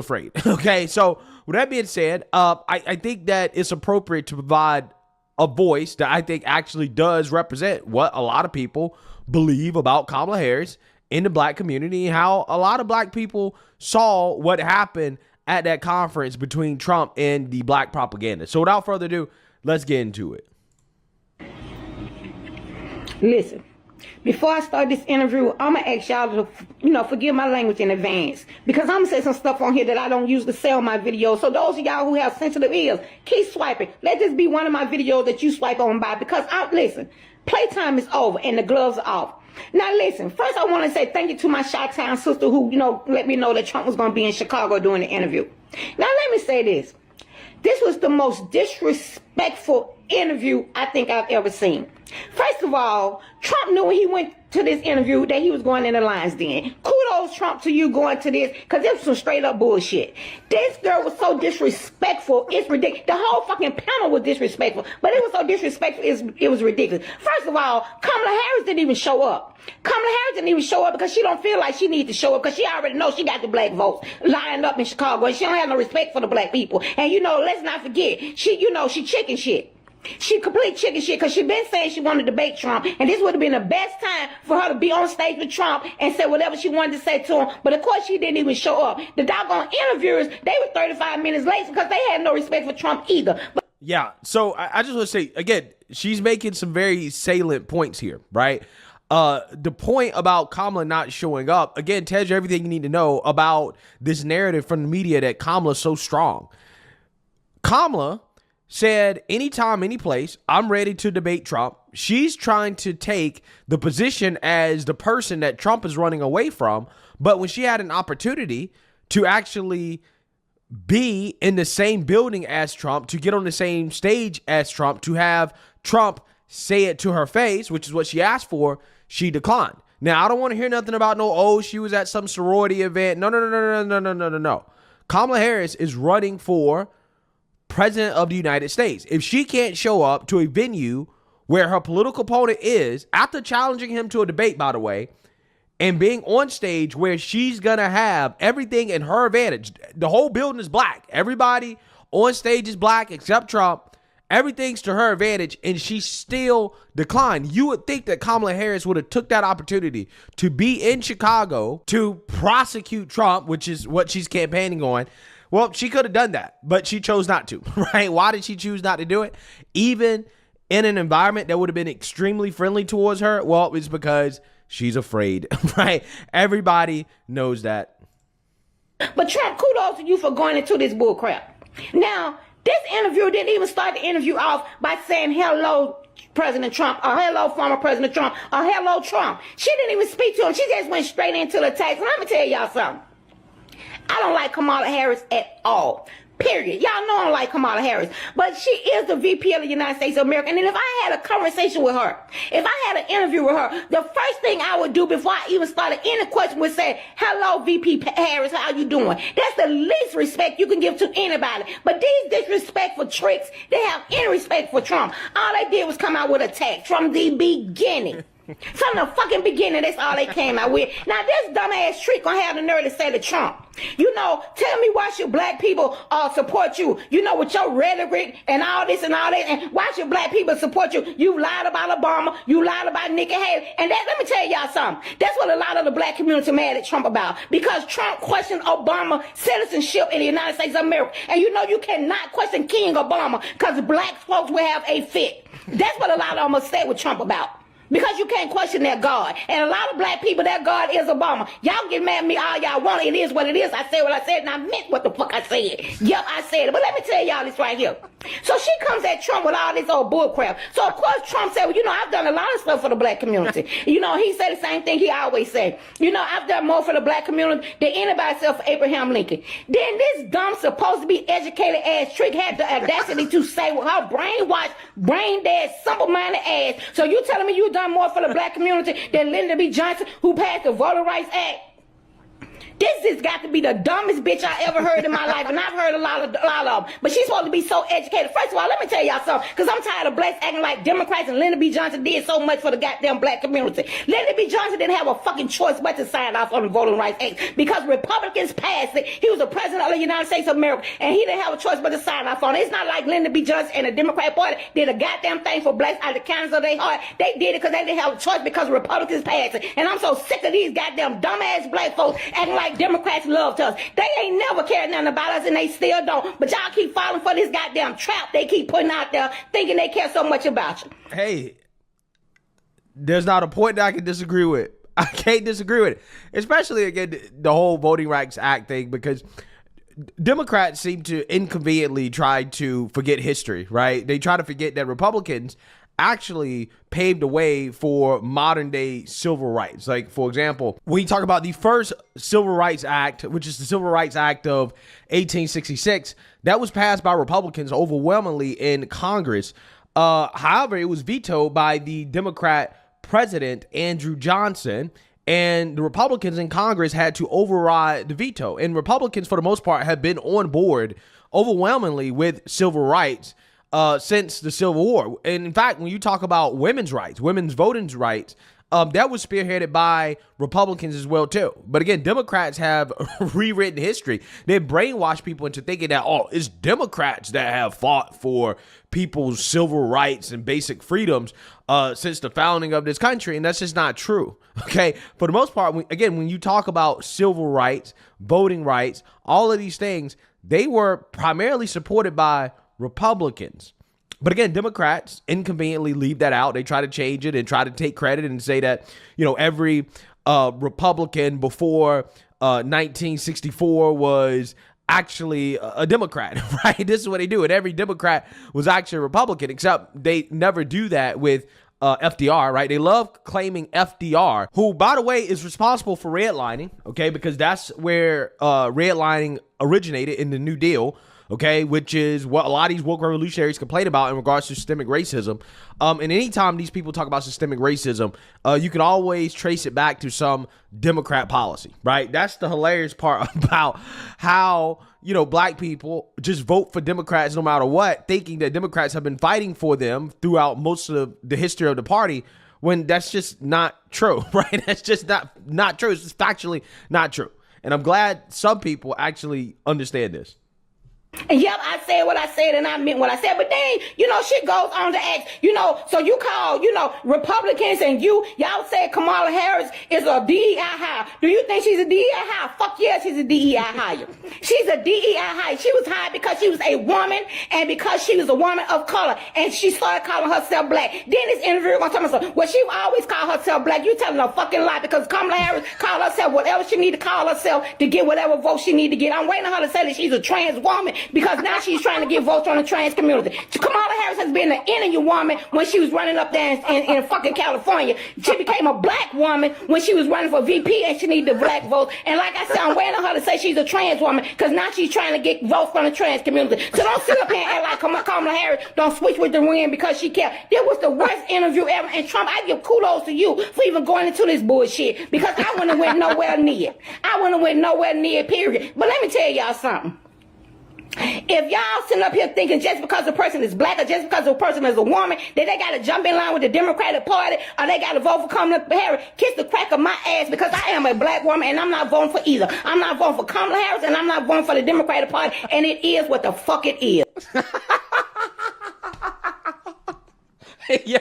afraid. Okay, so with that being said, I think that it's appropriate to provide a voice that I think actually does represent what a lot of people believe about Kamala Harris in the black community, and how a lot of black people saw what happened at that conference between Trump and the black propaganda. So without further ado, let's get into it. Listen, before I start this interview, I'm going to ask y'all to, forgive my language in advance. Because I'm going to say some stuff on here that I don't usually say on my videos. So those of y'all who have sensitive ears, keep swiping. Let this be one of my videos that you swipe on by. Because, listen, playtime is over and the gloves are off. Now, listen, first I want to say thank you to my Chi-Town sister who, let me know that Trump was going to be in Chicago doing the interview. Now, let me say this. This was the most disrespectful interview I think I've ever seen. First of all, Trump knew when he went to this interview that he was going in the lion's den. Kudos, Trump, to you going to this, because it was some straight up bullshit. This girl was so disrespectful, it's ridiculous. The whole fucking panel was disrespectful, but it was so disrespectful, it was ridiculous. First of all, Kamala Harris didn't even show up. Kamala Harris didn't even show up because she don't feel like she needs to show up, because she already knows she got the black votes lined up in Chicago, and she don't have no respect for the black people. And let's not forget, she chicken shit. She complete chicken shit, because she been saying she wanted to debate Trump, and this would have been the best time for her to be on stage with Trump and say whatever she wanted to say to him. But of course she didn't even show up. The doggone interviewers, they were 35 minutes late because they had no respect for Trump either. Yeah, so I just want to say, again, she's making some very salient points here, right? The point about Kamala not showing up, again, tells you everything you need to know about this narrative from the media that Kamala's so strong. Kamala said, anytime, any place, I'm ready to debate Trump. She's trying to take the position as the person that Trump is running away from. But when she had an opportunity to actually be in the same building as Trump, to get on the same stage as Trump, to have Trump say it to her face, which is what she asked for, she declined. Now, I don't want to hear nothing about she was at some sorority event. No. Kamala Harris is running for President of the United States. If she can't show up to a venue where her political opponent is, after challenging him to a debate, by the way, and being on stage where she's gonna have everything in her advantage, the whole building is black, everybody on stage is black except Trump, everything's to her advantage, and she still declined. You would think that Kamala Harris would have took that opportunity to be in Chicago to prosecute Trump, which is what she's campaigning on. Well, she could have done that, but she chose not to, right? Why did she choose not to do it? Even in an environment that would have been extremely friendly towards her? Well, it's because she's afraid, right? Everybody knows that. But Trump, kudos to you for going into this bull crap. Now, this interview didn't even start the interview off by saying hello, President Trump, or hello, former President Trump, or hello, Trump. She didn't even speak to him. She just went straight into the text. And let me tell y'all something. I don't like Kamala Harris at all. Period. Y'all know I don't like Kamala Harris. But she is the VP of the United States of America. And if I had a conversation with her, if I had an interview with her, the first thing I would do before I even started any question would say, hello, VP Harris, how you doing? That's the least respect you can give to anybody. But these disrespectful tricks, they have any respect for Trump. All they did was come out with a attack from the beginning. From the fucking beginning, that's all they came out with. Now, this dumbass trick gonna have the nerve to say to Trump, tell me why should black people support you? With your rhetoric and all this and all that, and why should black people support you? You lied about Obama, you lied about Nikki Haley, and let me tell y'all something. That's what a lot of the black community mad at Trump about, because Trump questioned Obama citizenship in the United States of America, and you cannot question King Obama, because black folks will have a fit. That's what a lot of them are upset with Trump about. Because you can't question their God. And a lot of black people, their God is Obama. Y'all get mad at me all y'all want. It is what it is. I said what I said, and I meant what the fuck I said. Yep, I said it. But let me tell y'all this right here. So she comes at Trump with all this old bullcrap. So, of course, Trump said, well, I've done a lot of stuff for the black community. He said the same thing he always said. I've done more for the black community than anybody except for Abraham Lincoln. Then this dumb, supposed to be educated ass trick had the audacity to say with her brainwashed, brain-dead, simple-minded ass. So you telling me you done more for the black community than Lyndon B. Johnson, who passed the Voter Rights Act? This has got to be the dumbest bitch I ever heard in my life, and I've heard a lot of them. But she's supposed to be so educated. First of all, let me tell y'all something, because I'm tired of blacks acting like Democrats, and Lyndon B. Johnson did so much for the goddamn black community. Lyndon B. Johnson didn't have a fucking choice but to sign off on the Voting Rights Act because Republicans passed it. He was the president of the United States of America, and he didn't have a choice but to sign off on it. It's not like Lyndon B. Johnson and the Democrat Party did a goddamn thing for blacks out of the kindness of their heart. They did it because they didn't have a choice because Republicans passed it. And I'm so sick of these goddamn dumbass black folks acting like Democrats loved us. They ain't never cared nothing about us, and they still don't. But y'all keep falling for this goddamn trap they keep putting out there, thinking they care so much about you. Hey, there's not a point that I can disagree with. I can't disagree with it, especially again the whole Voting Rights Act thing, because Democrats seem to inconveniently try to forget history, right? They try to forget that Republicans actually paved the way for modern day civil rights. Like, for example, when you talk about the first Civil Rights Act, which is the Civil Rights Act of 1866, that was passed by Republicans overwhelmingly in Congress. However, it was vetoed by the Democrat president, Andrew Johnson, and the Republicans in Congress had to override the veto. And Republicans, for the most part, have been on board overwhelmingly with civil rights since the Civil War. And in fact, when you talk about women's rights, women's voting rights, that was spearheaded by Republicans as well, too. But again, Democrats have rewritten history. They brainwashed people into thinking that, oh, it's Democrats that have fought for people's civil rights and basic freedoms since the founding of this country. And that's just not true. Okay. For the most part, when you talk about civil rights, voting rights, all of these things, they were primarily supported by Republicans. But again, Democrats inconveniently leave that out. They try to change it and try to take credit and say that, every Republican before 1964 was actually a Democrat, right? This is what they do. And every Democrat was actually a Republican, except they never do that with FDR, right? They love claiming FDR, who, by the way, is responsible for redlining, okay? Because that's where redlining originated in the New Deal. Okay, which is what a lot of these woke revolutionaries complain about in regards to systemic racism. And anytime these people talk about systemic racism, you can always trace it back to some Democrat policy, right? That's the hilarious part about how, black people just vote for Democrats no matter what, thinking that Democrats have been fighting for them throughout most of the history of the party, when that's just not true, right? That's just not true. It's just factually not true. And I'm glad some people actually understand this. And yep, I said what I said and I meant what I said. But then, shit goes on to ask, so you call, Republicans and y'all said Kamala Harris is a DEI hire. Do you think she's a DEI hire? Fuck yeah, she's a DEI hire. She's a DEI hire. She was hired because she was a woman and because she was a woman of color. And she started calling herself black. Then this interviewer gonna tell me something. Well, she always called herself black. You telling a fucking lie, because Kamala Harris called herself whatever she need to call herself to get whatever vote she need to get. I'm waiting on her to say that she's a trans woman, because now she's trying to get votes on the trans community. Kamala Harris has been an energy woman when she was running up there in fucking California. She became a black woman when she was running for VP, and she needed the black votes. And like I said, I'm waiting on her to say she's a trans woman, because now she's trying to get votes from the trans community. So don't sit up here and act like Kamala Harris don't switch with the wind because she cares. This was the worst interview ever. And Trump, I give kudos to you for even going into this bullshit, because I wouldn't have went nowhere near. I wouldn't have went nowhere near, period. But let me tell y'all something. If y'all sitting up here thinking just because a person is black or just because a person is a woman that they got to jump in line with the Democratic Party or they got to vote for Kamala Harris, kiss the crack of my ass, because I am a black woman and I'm not voting for either. I'm not voting for Kamala Harris and I'm not voting for the Democratic Party, and it is what the fuck it is. Yo.